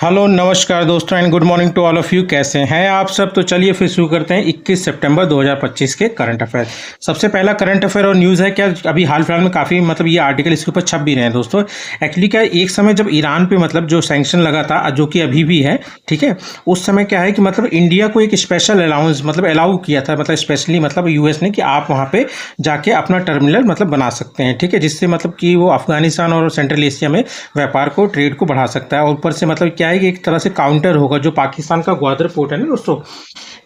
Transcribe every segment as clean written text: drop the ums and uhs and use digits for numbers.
Hello नमस्कार दोस्तों and good morning to all of you. कैसे हैं आप सब? तो चलिए फिर शुरू करते हैं 21 सितंबर 2025 के करंट अफेयर। सबसे पहला करंट अफेयर और न्यूज़ है क्या, अभी हाल फिलहाल में काफ़ी ये आर्टिकल इसके ऊपर छप भी रहे हैं दोस्तों। एक्चुअली क्या है, एक समय जब ईरान पे जो सैंक्शन लगा था, जो कि अभी भी है, ठीक है, उस समय क्या है कि इंडिया को एक स्पेशल अलाउंस अलाउ किया था, स्पेशली यूएस ने, कि आप वहाँ पे जाके अपना टर्मिनल बना सकते हैं, ठीक है, जिससे कि वो अफगानिस्तान और सेंट्रल एशिया में व्यापार को, ट्रेड को बढ़ा सकता है। और ऊपर से क्या है कि एक तरह से काउंटर होगा जो पाकिस्तान का ग्वादर पोर्ट है ना दोस्तों,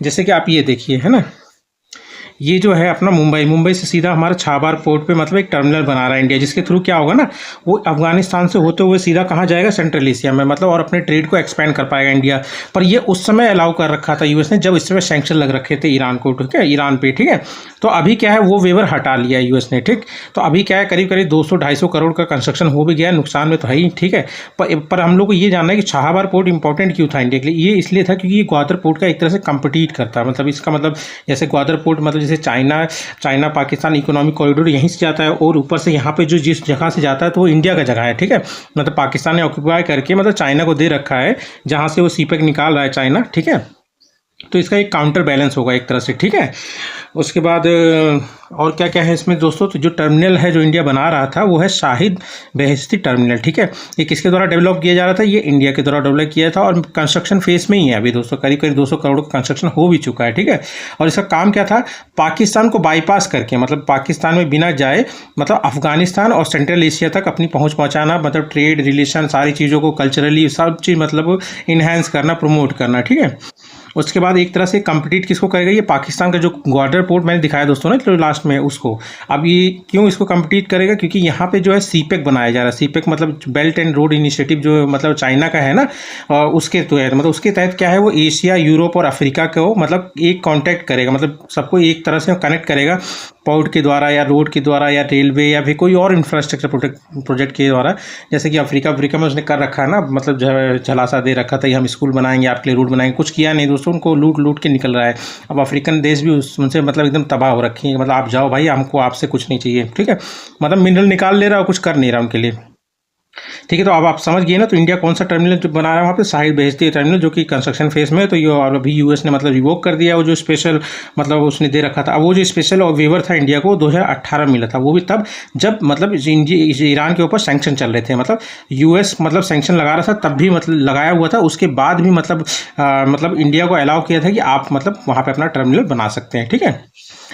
जैसे कि आप ये देखिए, है ना, ये जो है अपना मुंबई से सीधा हमारा छाबार पोर्ट पे एक टर्मिनल बना रहा है इंडिया, जिसके थ्रू क्या होगा ना, वो अफगानिस्तान से होते हुए सीधा कहाँ जाएगा, सेंट्रल एशिया में, और अपने ट्रेड को एक्सपेंड कर पाएगा इंडिया। पर ये उस समय अलाउ कर रखा था यूएस ने, जब इस समय सैंक्शन लग रखे थे ईरान को, ठीक है, ईरान पे, ठीक है। तो अभी क्या है, वो वेवर हटा लिया है यूएस ने, ठीक। तो अभी क्या है, करीब 200-250 करोड़ का कंस्ट्रक्शन हो भी गया, नुकसान में तो है ही, ठीक है। पर हम लोग को ये जानना है कि छाबार पोर्ट इंपॉर्टेंट क्यों था इंडिया के लिए। ये इसलिए था क्योंकि ये ग्वादर पोर्ट का एक तरह से कंपीट करता है, इसका जैसे ग्वादर पोर्ट जैसे चाइना पाकिस्तान इकोनॉमिक कॉरिडोर यहीं से जाता है, और ऊपर से यहाँ पे जो जिस जगह से जाता है तो वो इंडिया का जगह है, ठीक है। पाकिस्तान ने ऑक्यूपाई करके चाइना को दे रखा है, जहाँ से वो सीपेक निकाल रहा है चाइना, ठीक है। तो इसका एक काउंटर बैलेंस होगा एक तरह से, ठीक है। उसके बाद और क्या क्या है इसमें दोस्तों, तो जो टर्मिनल है जो इंडिया बना रहा था वो है शाहिद बेहेश्ती टर्मिनल, ठीक है। ये किसके द्वारा डेवलप किया जा रहा था, ये इंडिया के द्वारा डेवलप किया था, और कंस्ट्रक्शन फेज में ही है अभी दोस्तों, करीब 200 करोड़ का कंस्ट्रक्शन हो भी चुका है, ठीक है। और इसका काम क्या था, पाकिस्तान को बाईपास करके, पाकिस्तान में बिना जाए अफगानिस्तान और सेंट्रल एशिया तक अपनी पहुँच पहुँचाना, ट्रेड रिलेशन सारी चीज़ों को कल्चरली सब चीज़ इन्हेंस करना, प्रमोट करना, ठीक है। उसके बाद एक तरह से कंपीट किसको करेगा, ये पाकिस्तान का जो ग्वादर पोर्ट मैंने दिखाया दोस्तों ना, तो लास्ट में उसको। अब ये क्यों इसको कंपीट करेगा, क्योंकि यहाँ पे जो है सीपेक बनाया जा रहा है। CPEC belt and road initiative, जो चाइना का है ना, और उसके तहत उसके तहत क्या है, वो एशिया, यूरोप और अफ्रीका को एक कॉन्टैक्ट करेगा, सबको एक तरह से कनेक्ट करेगा, पोर्ट के द्वारा या रोड के द्वारा या रेलवे या फिर कोई और इंफ्रास्ट्रक्चर प्रोजेक्ट के द्वारा। जैसे कि अफ्रीका में उसने कर रखा है ना, झलासा दे रखा था, ये हम स्कूल बनाएंगे, आपके लिए रोड बनाएंगे, कुछ किया नहीं दोस्तों, उनको लूट के निकल रहा है। अब अफ्रीकन देश भी उनसे एकदम तबाह हो रखी है, आप जाओ भाई, हमको आपसे कुछ नहीं चाहिए, ठीक है। मिनरल निकाल ले रहा है, कुछ कर नहीं रहा उनके लिए, ठीक है। तो अब आप समझ गए ना, तो इंडिया कौन सा टर्मिनल जो बना रहा है वहाँ पे, शाहिद बेहेश्ती टर्मिनल, जो कि कंस्ट्रक्शन फेज में है। तो ये और अभी यूएस ने रिवोक कर दिया वो जो स्पेशल उसने दे रखा था। अब वो जो स्पेशल और वेवर था इंडिया को 2018 में मिला था, वो भी तब जब ईरान के ऊपर सैंक्शन चल रहे थे, यूएस सैंक्शन लगा रहा था, तब भी लगाया हुआ था। उसके बाद भी इंडिया को अलाउ किया था कि आप वहाँ पे अपना टर्मिनल बना सकते हैं, ठीक है।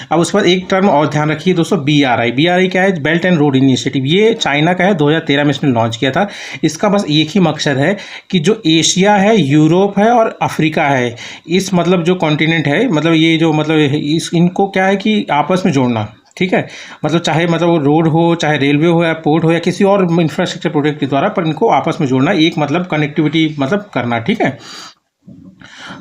अब उसके बाद एक टर्म और ध्यान रखिए दोस्तों, BRI क्या है, बेल्ट एंड रोड इनिशिएटिव। ये चाइना का है, 2013 में इसने लॉन्च किया था। इसका बस एक ही मकसद है कि जो एशिया है, यूरोप है और अफ्रीका है, इस जो कॉन्टिनेंट है, ये जो इनको क्या है कि आपस में जोड़ना, ठीक है। चाहे वो रोड हो, चाहे रेलवे हो या पोर्ट हो या किसी और इंफ्रास्ट्रक्चर प्रोजेक्ट के द्वारा, पर इनको आपस में जोड़ना, एक कनेक्टिविटी करना, ठीक है।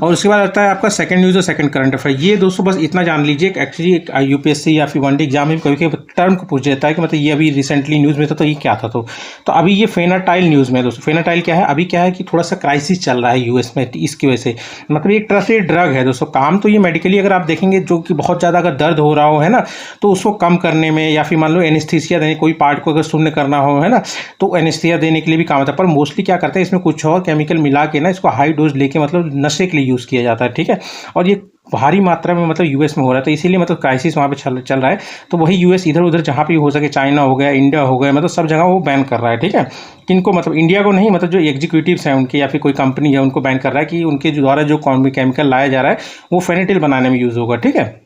और उसके बाद आता है आपका सेकंड न्यूज़ और सेकंड करंट अफेयर। ये दोस्तों बस इतना जान लीजिए, एक्चुअली एक यूपीएससी या फिर वनडे एग्जाम में कभी टर्म को पूछ जाता है कि ये अभी रिसेंटली न्यूज़ में था, तो ये क्या था। तो अभी ये फेनाटाइल न्यूज़ में दोस्तों। फेनाटाइल क्या है, अभी क्या है कि थोड़ा सा क्राइसिस चल रहा है यूएस में, इसकी वजह से एक तरह से ड्रग है दोस्तों। काम तो ये मेडिकली अगर आप देखेंगे, जो कि बहुत ज़्यादा अगर दर्द हो रहा हो, है ना, तो उसको कम करने में, या फिर मान लो एनेस्थीसिया देने, कोई पार्ट को अगर शून्य करना हो, है ना, तो एनेस्थीसिया देने के लिए भी काम आता है। पर मोस्टली क्या करते हैं, इसमें कुछ और केमिकल मिला के ना, इसको हाई डोज लेके नशे के लिए यूज़ किया जाता है, ठीक है। और ये भारी मात्रा में यूएस में हो रहा है, तो इसीलिए क्राइसिस वहाँ पे चल रहा है। तो वही यूएस इधर उधर जहाँ पे हो सके, चाइना हो गया, इंडिया हो गया, सब जगह वो बैन कर रहा है, ठीक है। किनको इंडिया को नहीं, जो एग्जीक्यूटिव्स हैं उनके या फिर कोई कंपनी है, उनको बैन कर रहा है कि उनके द्वारा जो केमिकल लाया जा रहा है वो फेनेटिल बनाने में यूज़ होगा, ठीक है।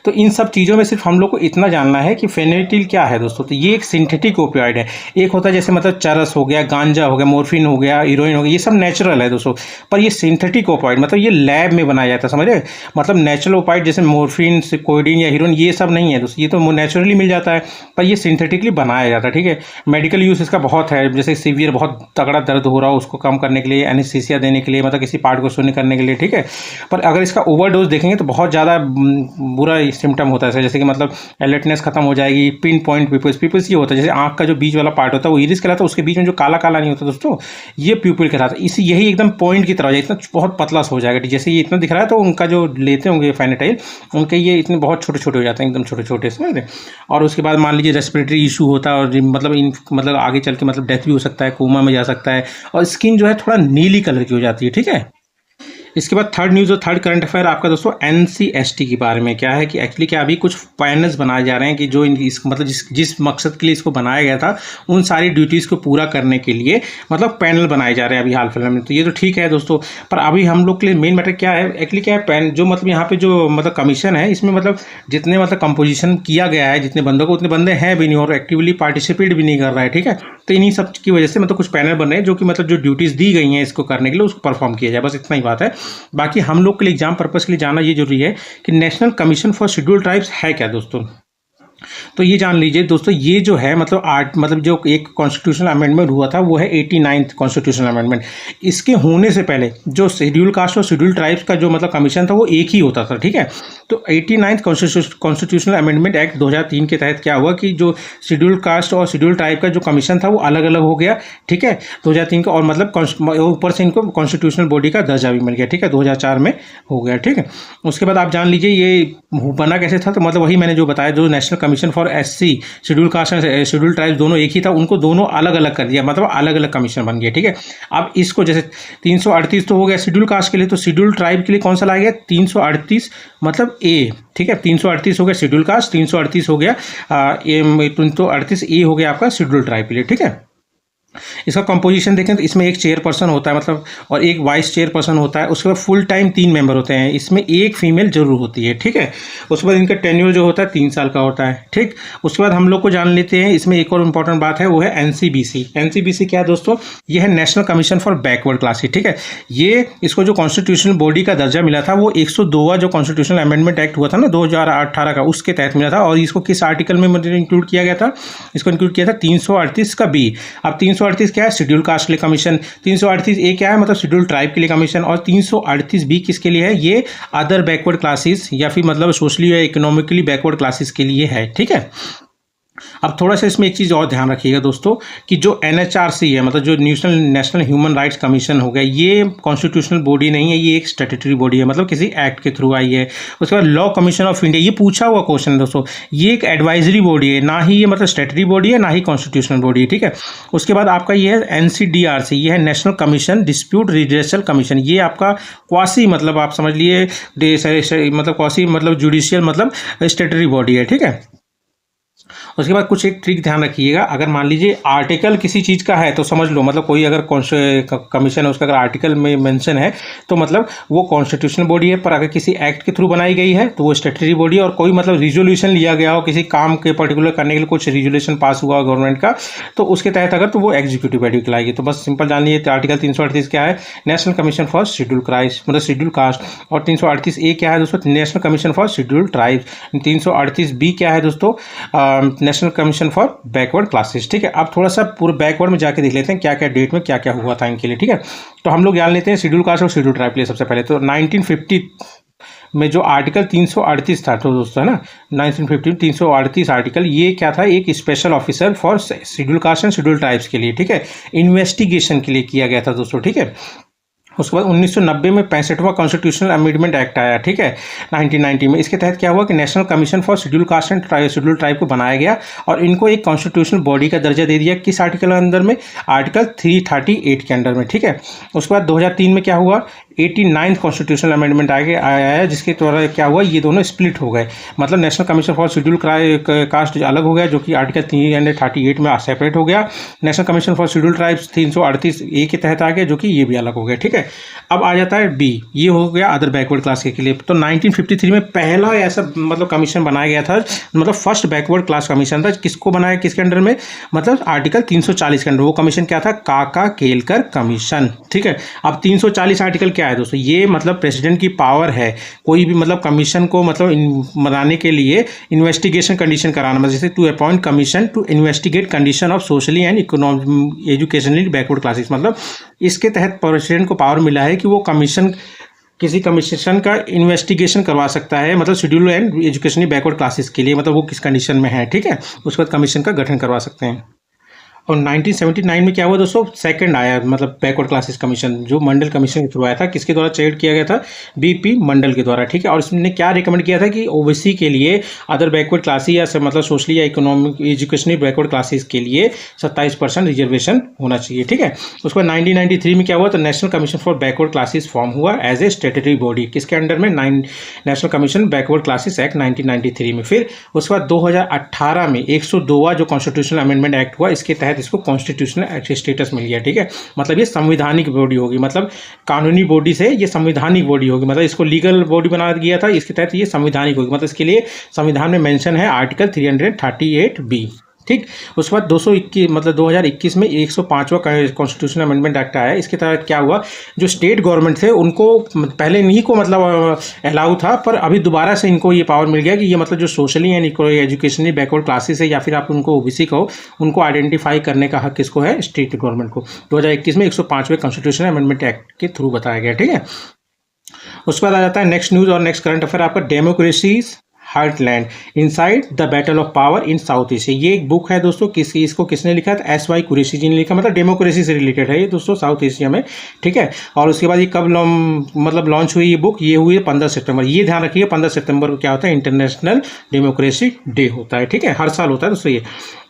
तो इन सब चीज़ों में सिर्फ हम लोग को इतना जानना है कि फेनेटिल क्या है दोस्तों। तो ये एक सिंथेटिक ओपियोइड है। एक होता है जैसे चरस हो गया, गांजा हो गया, मोर्फिन हो गया, हीरोइन हो गया, ये सब नेचुरल है दोस्तों। पर ये सिंथेटिक ओपियोइड ये लैब में बनाया जाता है, समझ रहे। नेचुरल ओपियोइड जैसे मोर्फिन, कोडेइन या हीरोइन, ये सब नहीं है दोस्तों, ये तो नेचुरली मिल जाता है, पर ये सिंथेटिकली बनाया जाता है, ठीक है। मेडिकल यूज़ इसका बहुत है, जैसे सीवियर बहुत तगड़ा दर्द हो रहा हो, उसको कम करने के लिए, एनेस्थीसिया देने के लिए, किसी पार्ट को शून्य करने के लिए, ठीक है। पर अगर इसका ओवरडोज देखेंगे तो बहुत ज़्यादा पूरा सिम्टम होता है, जैसे कि मतलब अलर्टनेस खत्म हो जाएगी, पिन पॉइंट पिपल्स ये होता है, जैसे आँख का जो बीच वाला पार्ट होता है वो इरिस कहलाता है, उसके बीच में जो काला काला नहीं होता दोस्तों ये प्यूपिल कहलाता है। इसी यही एकदम पॉइंट की तरह हो जाए, इतना बहुत पतला हो जाएगा, जैसे ये इतना दिख रहा है तो उनका जो लेते होंगे फेनेटाइल उनके ये इतने बहुत छोटे छोटे हो जाते हैं, एकदम छोटे छोटे समझ रहे। और उसके बाद मान लीजिए रेस्पिरेटरी इशू होता है और मतलब आगे चल के मतलब डेथ भी हो सकता है, कोमा में जा सकता है, और स्किन जो है थोड़ा नीली कलर की हो जाती है, ठीक है। इसके बाद थर्ड न्यूज़ और थर्ड करंट अफेयर आपका दोस्तों NCST के बारे में क्या है कि एक्चुअली क्या अभी कुछ पैनल्स बनाए जा रहे हैं कि जो इस मतलब जिस मकसद के लिए इसको बनाया गया था उन सारी ड्यूटीज़ को पूरा करने के लिए मतलब पैनल बनाए जा रहे हैं अभी हाल फिलहाल में। तो ये तो ठीक है दोस्तों, पर अभी हम लोग के लिए मेन मैटर क्या है एक्चुअली क्या है पैन जो मतलब यहाँ पे जो मतलब कमीशन है इसमें मतलब जितने मतलब कंपोजिशन किया गया है जितने बंदों को उतने बंदे हैं भी नहीं और एक्टिवली पार्टिसिपेट भी नहीं कर रहा है, ठीक है। तो इन्हीं सब की वजह से मतलब कुछ पैनल बन रहे हैं जो कि मतलब जो ड्यूटीज़ दी गई हैं इसको करने के लिए उसको परफॉर्म किया जाए, बस इतना ही बात है। बाकी हम लोग के लिए एग्जाम पर्पस के लिए जानना ये जरूरी है कि national commission for scheduled tribes है क्या दोस्तों। तो ये जान लीजिए दोस्तों, ये जो है मतलब जो एक कॉन्स्टिट्यूशनल अमेंडमेंट हुआ था वो है 89th कॉन्स्टिट्यूशनल अमेंडमेंट। इसके होने से पहले जो शेड्यूल कास्ट और शेड्यूल ट्राइब्स का जो मतलब कमीशन था वो एक ही होता था, ठीक है। तो 89th कॉन्स्टिट्यूशनल अमेंडमेंट एक्ट 2003 के तहत क्या हुआ कि जो शेड्यूल कास्ट और शेड्यूल ट्राइब का जो कमीशन था वो अलग अलग हो गया, ठीक है, 2003 का। और मतलब ऊपर से इनको कॉन्स्टिट्यूशनल बॉडी का दर्जा भी मिल गया, ठीक है, 2004 में हो गया, ठीक है। उसके बाद आप जान लीजिए ये बना कैसे था, तो मतलब वही मैंने जो बताया, जो national commission for SC schedule caste and schedule tribe दोनों एक ही था, उनको दोनों अलग अलग कर दिया, मतलब अलग अलग कमीशन बन गया, ठीक है। अब इसको जैसे 338 तो हो गया शेड्यूल कास्ट के लिए, तो शेड्यूल ट्राइब के लिए कौन सा लाया गया 338 मतलब ए, ठीक है। 338 हो गया शेड्यूल कास्ट, 338 हो गया 338 ए हो गया आपका शेड्यूल ट्राइब के लिए, ठीक है। इसका कंपोजिशन देखें तो इसमें एक चेयरपर्सन होता है मतलब और एक वाइस चेयरपर्सन होता है। उसके बाद फुल टाइम 3 मेंबर होते हैं, इसमें एक फीमेल जरूर होती है, ठीक है। उसके बाद इनका टेन्योर जो होता है 3 साल का होता है, ठीक। उसके बाद हम लोग को जान लेते हैं इसमें एक और इम्पॉर्टेंट बात है वो है NCBC। NCBC क्या है दोस्तों, ये है national commission for backward classes, ठीक है। ये इसको जो कॉन्स्टिट्यूशनल बॉडी का दर्जा मिला था वो 102वां जो कॉन्स्टिट्यूशनल अमेंडमेंट एक्ट हुआ था ना 2018 का, उसके तहत मिला था। और इसको किस आर्टिकल में मतलब इंक्लूड किया गया था, इसको इंक्लूड किया था 338 का बी। अब 338 क्या है शेड्यूल कास्ट के लिए कमीशन, 338 ए क्या है मतलब शेड्यूल ट्राइब के लिए कमीशन, और 338 बी किसके लिए है, ये अदर बैकवर्ड क्लासेस या फिर मतलब सोशली या इकोनॉमिकली बैकवर्ड क्लासेस के लिए है, ठीक है। अब थोड़ा सा इसमें एक चीज़ और ध्यान रखिएगा दोस्तों कि जो NHRC है मतलब जो नेशनल ह्यूमन राइट्स कमीशन हो गया, ये कॉन्स्टिट्यूशनल बॉडी नहीं है, ये एक स्टैट्यूटरी बॉडी है, मतलब किसी एक्ट के थ्रू आई है। उसके बाद लॉ कमीशन ऑफ इंडिया, ये पूछा हुआ क्वेश्चन है दोस्तों, ये एक एडवाइजरी बॉडी है, ना ही ये मतलब स्टैट्यूटरी बॉडी है ना ही कॉन्स्टिट्यूशनल बॉडी है, ठीक है। उसके बाद आपका ये है NCDRC, ये है national commission dispute redressal commission, ये आपका क्वासी मतलब आप समझ लिए मतलब क्वासी मतलब जुडिशियल मतलब स्टैट्यूटरी बॉडी है, ठीक है। उसके बाद कुछ एक ट्रिक ध्यान रखिएगा, अगर मान लीजिए आर्टिकल किसी चीज़ का है तो समझ लो मतलब कोई अगर कमीशन है उसका अगर आर्टिकल में मेंशन है तो मतलब वो कॉन्स्टिट्यूशनल बॉडी है, पर अगर किसी एक्ट के थ्रू बनाई गई है तो वो स्टैट्यूटरी बॉडी है। और कोई मतलब रिजोल्यूशन लिया गया हो किसी काम के पर्टिकुलर करने के लिए, कुछ रिजोल्यूशन पास हुआ गवर्नमेंट का, तो उसके तहत अगर तो वो एग्जीक्यूटिव बॉडी कहलाएगी। तो बस सिंपल जान लीजिए आर्टिकल 338 क्या है, national commission for schedule Christ मतलब शेड्यूल कास्ट, और 338 ए क्या है दोस्तों, national commission for schedule tribe, 338 B क्या है दोस्तों, national commission for backward classes, ठीक है। अब थोड़ा सा पूरे बैकवर्ड में जाके देख लेते हैं क्या क्या डेट में क्या क्या हुआ था इनके लिए, ठीक है। तो हम लोग जान लेते हैं शेड्यूल कास्ट और शेड्यूल ट्राइब के लिए सबसे पहले। तो 1950 में जो आर्टिकल 338 था तो दोस्तों है ना 1950 338 आर्टिकल, ये क्या था, एक special officer for schedule caste and schedule tribes के लिए, ठीक है, इन्वेस्टिगेशन के लिए किया गया था दोस्तों, ठीक है। उसके बाद 1990 में 65वां कॉन्स्टिट्यूशनल अमेंडमेंट एक्ट आया, ठीक है, 1990 में। इसके तहत क्या हुआ कि national commission for schedule caste and schedule tribe को बनाया गया और इनको एक कॉन्स्टिट्यूशनल बॉडी का दर्जा दे दिया। किस आर्टिकल के अंदर में, आर्टिकल 338 के अंडर में, ठीक है। उसके बाद 2003 में क्या हुआ, 89th कॉन्स्टिट्यूशनल अमेंडमेंट आया है, जिसके द्वारा क्या हुआ, ये दोनों स्प्लिट हो गए, मतलब national commission for schedule caste अलग हो गया जो कि आर्टिकल 338 में सेपरेट हो गया, national commission for schedule tribes 338 ए के तहत आ गया जो कि ये भी अलग हो गया, ठीक है। अब आ जाता है बी, ये हो गया अदर बैकवर्ड क्लास के लिए। तो 1953 में पहला ऐसा मतलब कमीशन बनाया गया था, मतलब फर्स्ट बैकवर्ड क्लास कमीशन था। किसको बनाया, किसके अंडर में, मतलब आर्टिकल 340 के अंडर। वो कमीशन क्या था, काका केलकर कमीशन, ठीक है। अब 340 आर्टिकल क्या है दोस्तों, ये मतलब प्रेसिडेंट की पावर है कोई भी मतलब कमीशन को मतलब बनाने के लिए इन्वेस्टिगेशन कंडीशन कराना, मतलब जैसे to appoint commission to investigate condition of socially and economic educationally backward classes, मतलब इसके तहत प्रेसिडेंट को पावर मिला है कि वो कमीशन किसी कमीशन का इन्वेस्टिगेशन करवा सकता है, मतलब schedule and educationally backward classes के लिए, मतलब वो किस कंडीशन में है, ठीक है, उसके बाद कमीशन का गठन करवा सकते हैं। और 1979 में क्या हुआ दोस्तों, सेकंड आया मतलब बैकवर्ड क्लासेस कमीशन, जो मंडल कमीशन के थ्रू आया था, किसके द्वारा चेयर किया गया था, बीपी मंडल के द्वारा, ठीक है। और इसने क्या रिकमेंड किया था कि ओबीसी के लिए, अदर बैकवर्ड क्लासेस या मतलब सोशली या इकोनॉमिक एजुकेशनल बैकवर्ड क्लासेस के लिए 27% रिजर्वेशन होना चाहिए, ठीक है। उसके बाद 1993 में क्या हुआ, तो national commission for backward classes form हुआ एज ए स्टेटरी बॉडी, किसके अंडर में, national commission backward classes act 1993 में। फिर उसके बाद 2018 में 102वां जो कॉन्स्टिट्यूशनल अमेंडमेंट एक्ट हुआ, इसके तहत इसको कॉन्स्टिट्यूशनल स्टेटस मिल गया, ठीक है। मतलब ये संवैधानिक बॉडी होगी, मतलब कानूनी बॉडी से ये संवैधानिक बॉडी होगी, मतलब इसको लीगल बॉडी बना दिया था, इसके तहत ये संवैधानिक होगी, मतलब इसके लिए संविधान में मेंशन है आर्टिकल 338B, ठीक। उसके बाद 221 मतलब 2021 में 105वां कॉन्स्टिट्यूशनल अमेंडमेंट एक्ट आया। इसके तहत क्या हुआ, जो स्टेट गवर्नमेंट थे उनको पहले नहीं को मतलब अलाउ था, पर अभी दोबारा से इनको ये पावर मिल गया कि ये मतलब जो socially and educationally backward classes है, या फिर आप उनको ओबीसी कहो, उनको आइडेंटिफाई करने का हक किसको है, स्टेट गवर्नमेंट को। 2021 में 105वें कॉन्स्टिट्यूशनल अमेंडमेंट एक्ट के थ्रू बताया गया, ठीक है। उसके बाद आ जाता है नेक्स्ट न्यूज़ और नेक्स्ट करंट अफेयर आपका, democracies heartland inside the battle of power in south Asia. ये एक बुक है दोस्तों, इसको किसने लिखा था, एस.वाई. कुरैशी जी ने लिखा, मतलब डेमोक्रेसी से रिलेटेड है ये दोस्तों साउथ एशिया में, ठीक है। और उसके बाद ये कब मतलब लॉन्च हुई ये बुक, ये हुई 15 सितंबर। ये ध्यान रखिए 15 सितंबर को क्या होता है, इंटरनेशनल डेमोक्रेसी डे होता है, ठीक है, हर साल होता है दोस्तों ये।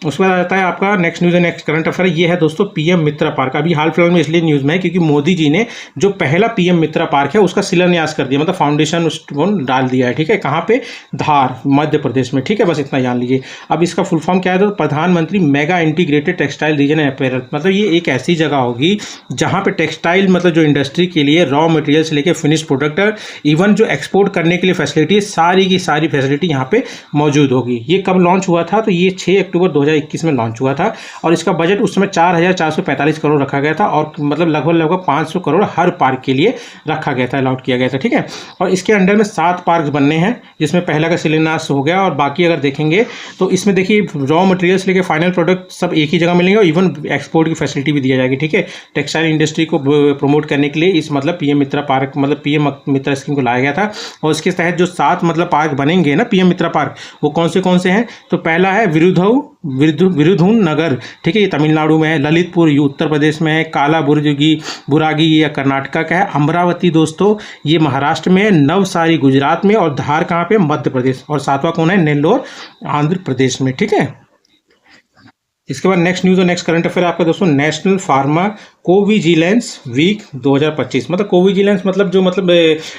उसके बाद आता है आपका next news next current affair, ये है दोस्तों पीएम मित्रा पार्क। अभी हाल फिलहाल में इसलिए न्यूज़ में है क्योंकि मोदी जी ने जो पहला पीएम मित्रा पार्क है उसका शिलान्यास कर दिया, मतलब फाउंडेशन स्टोन डाल दिया है, ठीक है। कहाँ पे, धार मध्य प्रदेश में, ठीक है, बस इतना जान लीजिए। अब इसका फुल फॉर्म क्या है, तो प्रधानमंत्री mega integrated textile reason and apparel, मतलब ये एक ऐसी जगह होगी जहाँ पे टेक्सटाइल मतलब जो इंडस्ट्री के लिए रॉ मटेरियल से लेकर फिनिश प्रोडक्ट, इवन जो एक्सपोर्ट करने के लिए फैसिलिटी, सारी की सारी फैसिलिटी यहाँ पे मौजूद होगी। ये कब लॉन्च हुआ था, तो ये 6 अक्टूबर 2021 में लॉन्च हुआ था, और इसका बजट उस समय 4,445 करोड़ रखा गया था, और मतलब लगभग 500 करोड़ हर पार्क के लिए रखा गया था, अलॉट किया गया था, ठीक है। और इसके अंडर में 7 पार्क बनने हैं, जिसमें पहला का शिलान्यास हो गया, और बाकी अगर देखेंगे तो इसमें देखिए रॉ मटेरियल से लेकर फाइनल प्रोडक्ट सब एक ही जगह मिलेंगे, और इवन एक्सपोर्ट की फैसिलिटी भी दिया जाएगी, ठीक है। टेक्सटाइल इंडस्ट्री को प्रमोट करने के लिए इस मतलब पीएम मित्रा पार्क मतलब पीएम मित्रा स्कीम को लाया गया था। और इसके तहत जो 7 मतलब पार्क बनेंगे ना पीएम मित्रा पार्क, वो कौन से हैं, तो पहला है विरुधुन नगर, ठीक है, ये तमिलनाडु में है। ललितपुर ये उत्तर प्रदेश में है। काला बुरागी ये कर्नाटका का है। अमरावती दोस्तों ये महाराष्ट्र में है। नवसारी गुजरात में, और धार कहाँ पे, मध्य प्रदेश। और 7वां कौन है, नेल्लोर आंध्र प्रदेश में, ठीक है। इसके बाद नेक्स्ट न्यूज़ और नेक्स्ट करंट अफेयर आपका दोस्तों, नेशनल फार्मा कोविजिलेंस वीक 2025। मतलब कोविजिलेंस मतलब जो मतलब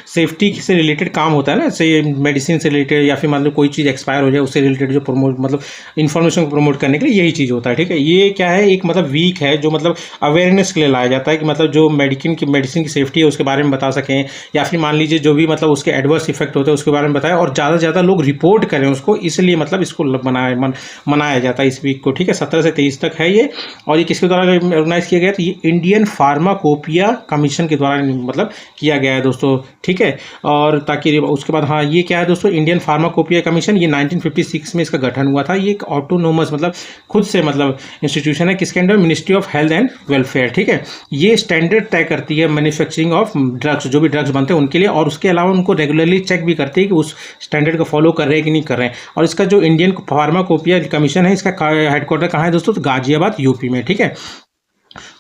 सेफ्टी से रिलेटेड काम होता है ना, से मेडिसिन से रिलेटेड, या फिर मतलब कोई चीज़ एक्सपायर हो जाए उससे रिलेटेड जो प्रमोट मतलब इन्फॉर्मेशन को प्रमोट करने के लिए यही चीज़ होता है, ठीक है। ये क्या है, एक मतलब वीक है जो मतलब अवेयरनेस के लिए लाया जाता है कि मतलब जो मेडिसिन की सेफ्टी है उसके बारे में बता सकें, या फिर मान लीजिए जो भी मतलब उसके एडवर्स इफेक्ट होते हैं उसके बारे में बताएं, और ज़्यादा से ज़्यादा लोग रिपोर्ट करें उसको, इसलिए मतलब इसको मनाया जाता है इस वीक को, ठीक है। 17 से 23 तक है ये। और ये किसके द्वारा ऑर्गेनाइज किया गया, तो ये इंडियन फार्माकोपिया कमीशन के द्वारा मतलब किया गया है दोस्तों, ठीक है। और ताकि उसके बाद हाँ ये क्या है दोस्तों, इंडियन फार्माकोपिया कमीशन, ये 1956 में इसका गठन हुआ था। ये एक ऑटोनोमस मतलब खुद से मतलब इंस्टीट्यूशन है, किसके under, ministry of health and welfare, ठीक है। ये स्टैंडर्ड तय करती है मैन्युफैक्चरिंग ऑफ ड्रग्स, जो भी ड्रग्स बनते हैं उनके लिए, और उसके अलावा उनको रेगुलरली चेक भी करती है कि उस स्टैंडर्ड को फॉलो कर रहे हैं कि नहीं कर रहे हैं। और इसका जो इंडियन फार्माकोपिया कमीशन है, इसका हेडक्वार्टर कहाँ है दोस्तों, तो गाजियाबाद यूपी में, ठीक है।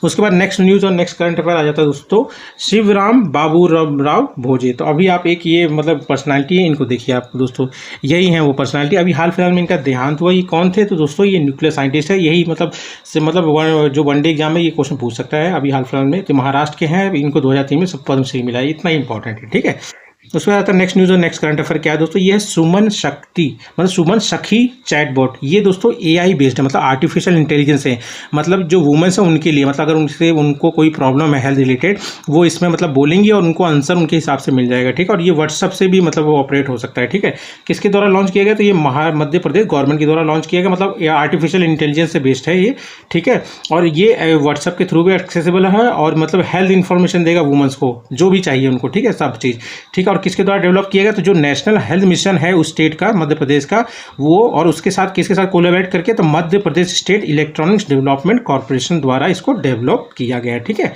उसके बाद नेक्स्ट न्यूज़ और नेक्स्ट करंट अफेयर आ जाता है दोस्तों, शिवराम बाबूराव भोजे। तो अभी आप एक ये मतलब पर्सनालिटी है, इनको देखिए आप दोस्तों, यही है वो पर्सनालिटी। अभी हाल फिलहाल में इनका देहांत हुआ। ये कौन थे, तो दोस्तों ये न्यूक्लियर साइंटिस्ट है। यही मतलब से मतलब जो वनडे एग्जाम में ये क्वेश्चन पूछ सकता है। अभी हाल फिलहाल में जो महाराष्ट्र के हैं, इनको 2003 में पद्मश्री मिला है, इतना इंपॉर्टेंट है, ठीक है। उसके बाद आता है नेक्स्ट न्यूज़ और नेक्स्ट करंट अफेयर क्या है दोस्तों, ये है सुमन शक्ति मतलब सुमन सखी चैटबॉट। ये दोस्तों एआई बेस्ड है, मतलब आर्टिफिशियल इंटेलिजेंस है, मतलब जो वुमेन्स हैं उनके लिए, मतलब अगर उनको कोई प्रॉब्लम है हेल्थ रिलेटेड, वो इसमें मतलब बोलेंगी और उनको आंसर उनके हिसाब से मिल जाएगा, ठीक है। और ये व्हाट्सअप से भी मतलब वो ऑपरेट हो सकता है, ठीक है। किसके द्वारा लॉन्च किया गया, तो ये मध्य प्रदेश गवर्नमेंट के द्वारा लॉन्च किया गया, मतलब ये आर्टिफिशियल इंटेलिजेंस से बेस्ड है ये, ठीक है। और ये व्हाट्सअप के थ्रू भी एक्सेसिबल है, और मतलब हेल्थ इन्फॉर्मेशन देगा वुमेन्स को जो भी चाहिए उनको, ठीक है, सब चीज़, ठीक है। और किसके द्वारा डेवलप किया गया, तो जो नेशनल हेल्थ मिशन है उस स्टेट का, मध्य प्रदेश का, वो, और उसके साथ किसके साथ कोलैबोरेट करके, तो Madhya Pradesh state electronics development corporation द्वारा इसको डेवलप किया गया है, ठीक है।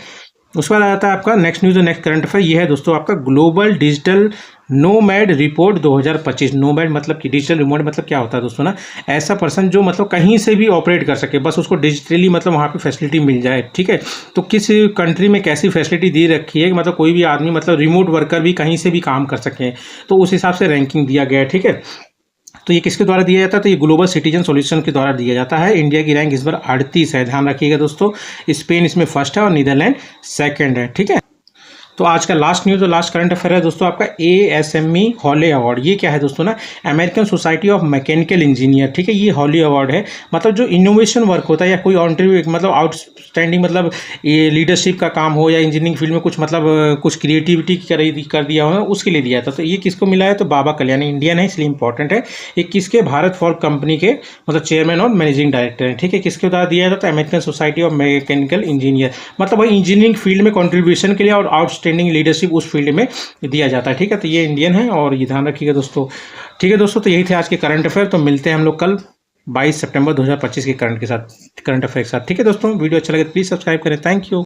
उसके बाद आ जाता है आपका नेक्स्ट न्यूज़ और नेक्स्ट करंट अफेयर। ये है दोस्तों आपका global digital nomad report 2025। Nomad मतलब कि डिजिटल रिमोट मतलब क्या होता है दोस्तों ना, ऐसा पर्सन जो मतलब कहीं से भी ऑपरेट कर सके, बस उसको डिजिटली मतलब वहाँ पे फैसिलिटी मिल जाए, ठीक है। तो किस कंट्री में कैसी फैसिलिटी दी रखी है, मतलब कोई भी आदमी मतलब रिमोट वर्कर भी कहीं से भी काम कर सके, तो उस हिसाब से रैंकिंग दिया गया है, ठीक है। तो ये किसके द्वारा दिया जाता है, तो ये ग्लोबल सिटीजन सॉल्यूशन के द्वारा दिया जाता है। इंडिया की रैंक इस बार 38 है, ध्यान रखिएगा दोस्तों। स्पेन इसमें फर्स्ट है और नीदरलैंड सेकंड है, ठीक है। तो आज का लास्ट न्यूज़ और लास्ट करंट अफेयर है दोस्तों आपका ASME हॉले अवार्ड। ये क्या है दोस्तों ना, American society of mechanical engineer, ठीक है। ये हॉले अवार्ड है, मतलब जो इनोवेशन वर्क होता है या कोई मतलब आउटस्टैंडिंग मतलब ये लीडरशिप का काम हो या इंजीनियरिंग फील्ड में कुछ मतलब कुछ क्रिएटिविटी कर दिया हो, उसके लिए दिया जाता है। तो ये किसको मिला है, तो बाबा कल्याणी, इंडियन है इसलिए इंपॉर्टेंट है। ये किसके, भारत फॉर कंपनी के मतलब चेयरमैन और मैनेजिंग डायरेक्टर हैं, ठीक है। किसके द्वारा दिया जाता है, American society of mechanical engineer, मतलब वही इंजीनियरिंग फील्ड में कॉन्ट्रीब्यूशन के लिए और आउटस्टैंडिंग लीडरशिप उस फील्ड में दिया जाता है, ठीक है। तो ये इंडियन है और ये ध्यान रखिएगा दोस्तों, ठीक है दोस्तों। तो यही थे आज के करंट अफेयर। तो मिलते हैं हम लोग कल 22 सितंबर 2025 के करंट अफेयर के साथ, ठीक है दोस्तों। वीडियो अच्छा लगे तो प्लीज़ सब्सक्राइब करें। Thank you.